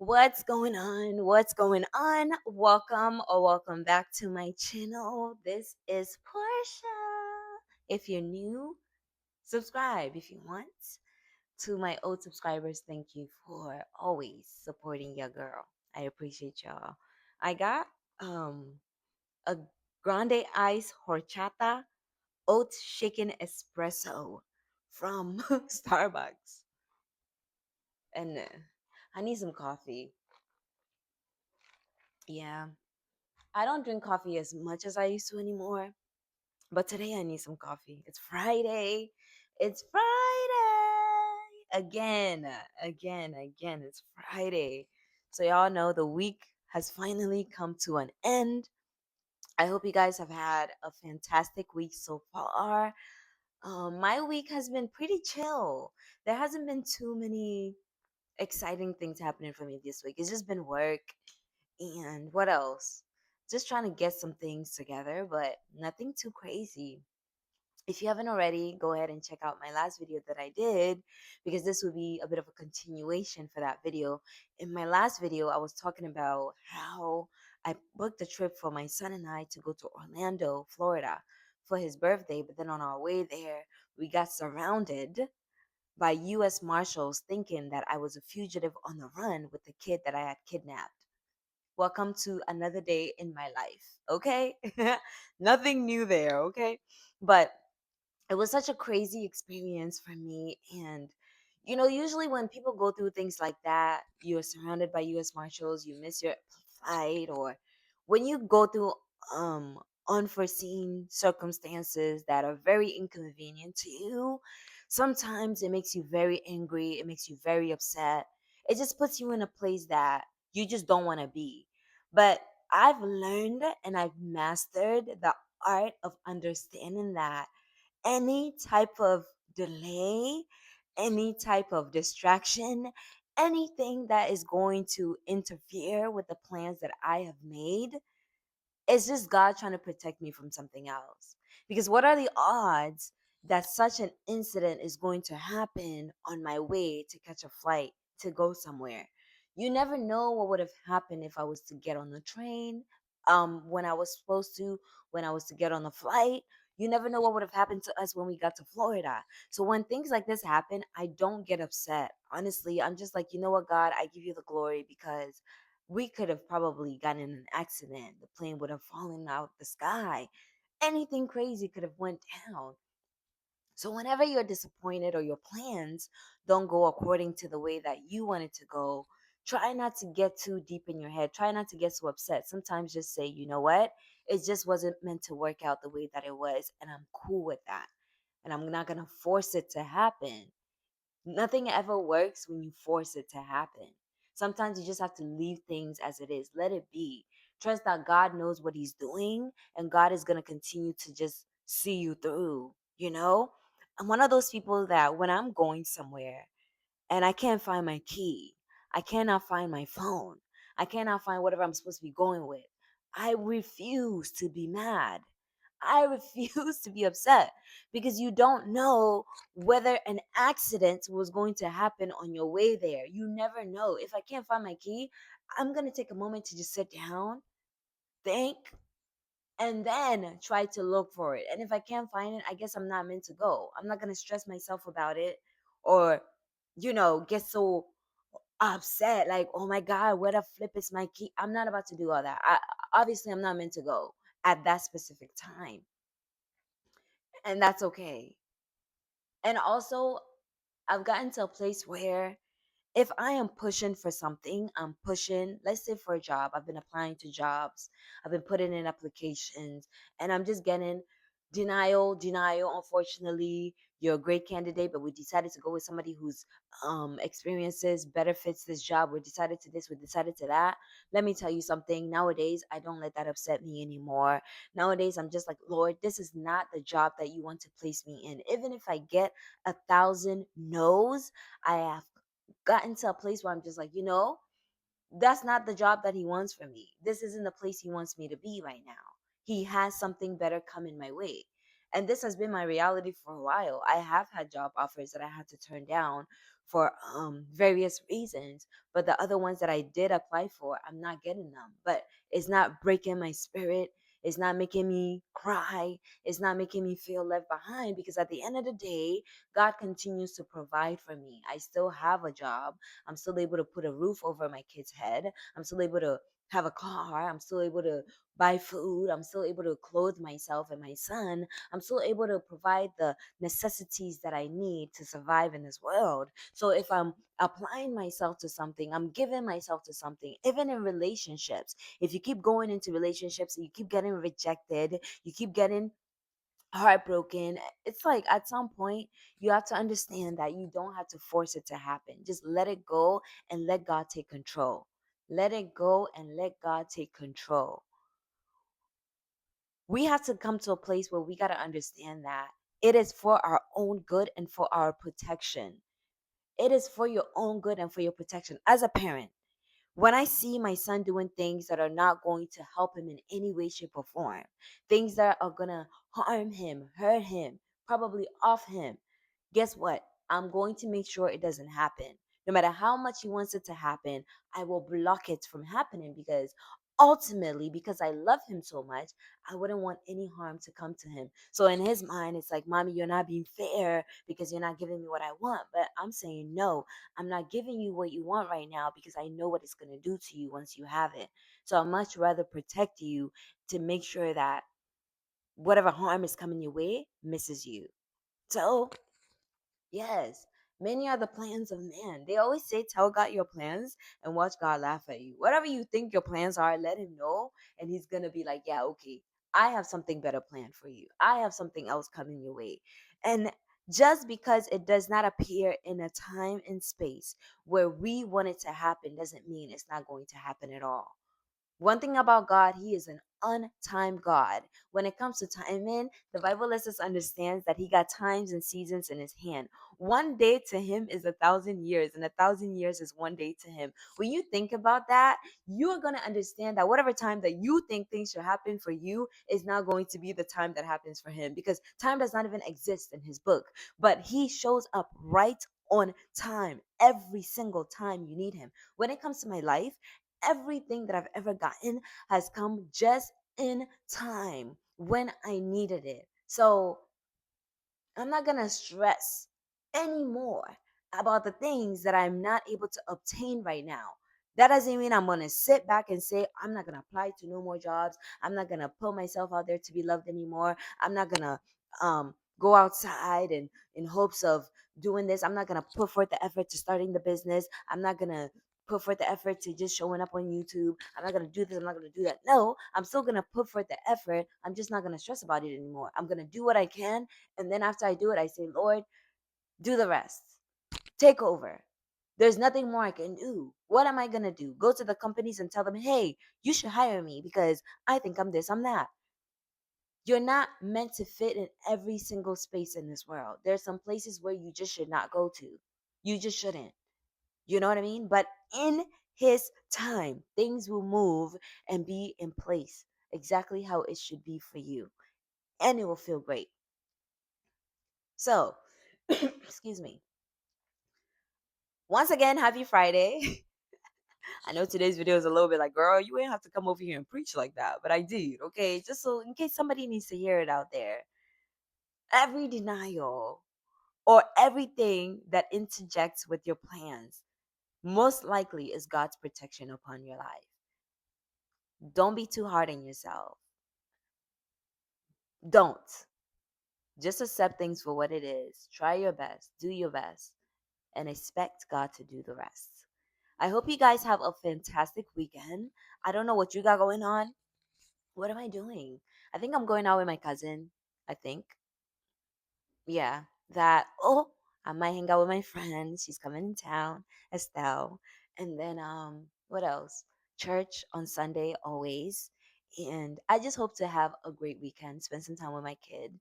What's going on? What's going on? Welcome or welcome back to my channel. This is Portia. If you're new, subscribe if you want. To my old subscribers, thank you for always supporting your girl. I appreciate y'all. I got a grande ice horchata oat shaken espresso from Starbucks. And I need some coffee. Yeah. I don't drink coffee as much as I used to anymore, but today I need some coffee. It's Friday. It's Friday. Again. It's Friday. So, y'all know the week has finally come to an end. I hope you guys have had a fantastic week so far. My week has been pretty chill. There hasn't been too many exciting things happening for me this week. It's just been work and what else? Just trying to get some things together, but nothing too crazy. If you haven't already, go ahead and check out my last video that I did because this will be a bit of a continuation for that video. In my last video, I was talking about how I booked a trip for my son and I to go to Orlando, Florida for his birthday, but then on our way there, we got surrounded by US Marshals thinking that I was a fugitive on the run with the kid that I had kidnapped. Welcome to another day in my life. Okay. Nothing new there. Okay. But it was such a crazy experience for me. And, usually when people go through things like that, you're surrounded by US Marshals, you miss your flight, or when you go through um, unforeseen circumstances that are very inconvenient to you, sometimes it makes you very angry, it makes you very upset. It just puts you in a place that you just don't want to be. But I've learned and I've mastered the art of understanding that any type of delay, any type of distraction, anything that is going to interfere with the plans that I have made, it's just God trying to protect me from something else. Because what are the odds that such an incident is going to happen on my way to catch a flight to go somewhere? You never know what would have happened if I was to get on the train, when I was supposed to, when I was to get on the flight. You never know what would have happened to us when we got to Florida. So when things like this happen, I don't get upset. Honestly, I'm just like, you know what, God, I give you the glory because we could have probably gotten in an accident. The plane would have fallen out the sky. Anything crazy could have went down. So whenever you're disappointed or your plans don't go according to the way that you want it to go, try not to get too deep in your head. Try not to get so upset. Sometimes just say, you know what? It just wasn't meant to work out the way that it was, and I'm cool with that. And I'm not going to force it to happen. Nothing ever works when you force it to happen. Sometimes you just have to leave things as it is. Let it be. Trust that God knows what He's doing and God is going to continue to just see you through. I'm one of those people that when I'm going somewhere and I can't find my key, I cannot find my phone, I cannot find whatever I'm supposed to be going with, I refuse to be mad. I refuse to be upset because you don't know whether an accident was going to happen on your way there. You never know. If I can't find my key, I'm going to take a moment to just sit down, think, and then try to look for it. And if I can't find it, I guess I'm not meant to go. I'm not going to stress myself about it or, get so upset like, oh my God, where the flip is my key? I'm not about to do all that. Obviously, I'm not meant to go at that specific time. And that's okay. And also, I've gotten to a place where if I am pushing for something, I'm pushing, let's say for a job, I've been applying to jobs, I've been putting in applications, and I'm just getting denial. Unfortunately, you're a great candidate, but we decided to go with somebody whose experiences better fits this job. We decided to this, we decided to that. Let me tell you something. Nowadays, I don't let that upset me anymore. Nowadays, I'm just like, Lord, this is not the job that you want to place me in. Even if I get 1,000 no's, I have gotten to a place where I'm just like, that's not the job that he wants for me. This isn't the place he wants me to be right now. He has something better coming my way. And this has been my reality for a while. I have had job offers that I had to turn down for various reasons, but the other ones that I did apply for, I'm not getting them. But it's not breaking my spirit. It's not making me cry. It's not making me feel left behind, because at the end of the day, God continues to provide for me. I still have a job. I'm still able to put a roof over my kid's head. I'm still able to have a car. I'm still able to buy food. I'm still able to clothe myself and my son. I'm still able to provide the necessities that I need to survive in this world. So if I'm applying myself to something, I'm giving myself to something, even in relationships. If you keep going into relationships and you keep getting rejected, you keep getting heartbroken, it's like at some point you have to understand that you don't have to force it to happen. Just let it go and let God take control. Let it go and let God take control. We have to come to a place where we got to understand that it is for our own good and for our protection. It is for your own good and for your protection. As a parent, when I see my son doing things that are not going to help him in any way, shape, or form, things that are going to harm him, hurt him, probably off him, guess what? I'm going to make sure it doesn't happen. No matter how much he wants it to happen, I will block it from happening, because ultimately, because I love him so much, I wouldn't want any harm to come to him. So in his mind, it's like, Mommy, you're not being fair because you're not giving me what I want. But I'm saying, no, I'm not giving you what you want right now because I know what it's going to do to you once you have it. So I'd much rather protect you to make sure that whatever harm is coming your way misses you. So yes, many are the plans of man. They always say, tell God your plans and watch God laugh at you. Whatever you think your plans are, let him know. And he's going to be like, yeah, okay, I have something better planned for you. I have something else coming your way. And just because it does not appear in a time and space where we want it to happen doesn't mean it's not going to happen at all. One thing about God, He is an untimed God. When it comes to timing, the Bible lets us understand that He got times and seasons in His hand. One day to Him is 1,000 years, and 1,000 years is one day to Him. When you think about that, you are going to understand that whatever time that you think things should happen for you is not going to be the time that happens for Him, because time does not even exist in His book. But He shows up right on time every single time you need Him. When it comes to my life, everything that I've ever gotten has come just in time when I needed it. So I'm not going to stress anymore about the things that I'm not able to obtain right now. That doesn't mean I'm going to sit back and say, I'm not going to apply to no more jobs. I'm not going to put myself out there to be loved anymore. I'm not going to go outside and in hopes of doing this. I'm not going to put forth the effort to starting the business. I'm not going to put forth the effort to just showing up on YouTube. I'm not going to do this. I'm not going to do that. No, I'm still going to put forth the effort. I'm just not going to stress about it anymore. I'm going to do what I can, and then after I do it, I say, Lord, do the rest. Take over. There's nothing more I can do. What am I going to do? Go to the companies and tell them, hey, you should hire me because I think I'm this, I'm that. You're not meant to fit in every single space in this world. There's some places where you just should not go to. You just shouldn't. You know what I mean? But in His time, things will move and be in place exactly how it should be for you. And it will feel great. So, excuse me. Once again, happy Friday. I know today's video is a little bit like, girl, you ain't have to come over here and preach like that, but I did, okay? Just so in case somebody needs to hear it out there. Every denial or everything that interjects with your plans most likely is God's protection upon your life. Don't be too hard on yourself. Don't. Just accept things for what it is. Try your best, do your best, and expect God to do the rest. I hope you guys have a fantastic weekend. I don't know what you got going on. What am I doing? I think I'm going out with my cousin. I think. Yeah. That, oh, I might hang out with my friend. She's coming in town, Estelle. And then what else? Church on Sunday always. And I just hope to have a great weekend, spend some time with my kid.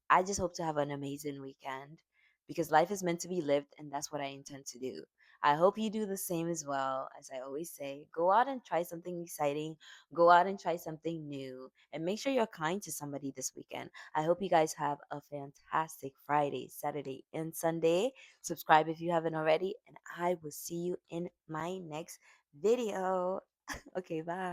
I just hope to have an amazing weekend because life is meant to be lived, and that's what I intend to do. I hope you do the same as well. As I always say, go out and try something exciting, go out and try something new, and make sure you're kind to somebody this weekend. I hope you guys have a fantastic Friday, Saturday, and Sunday. Subscribe if you haven't already, and I will see you in my next video. Okay, bye.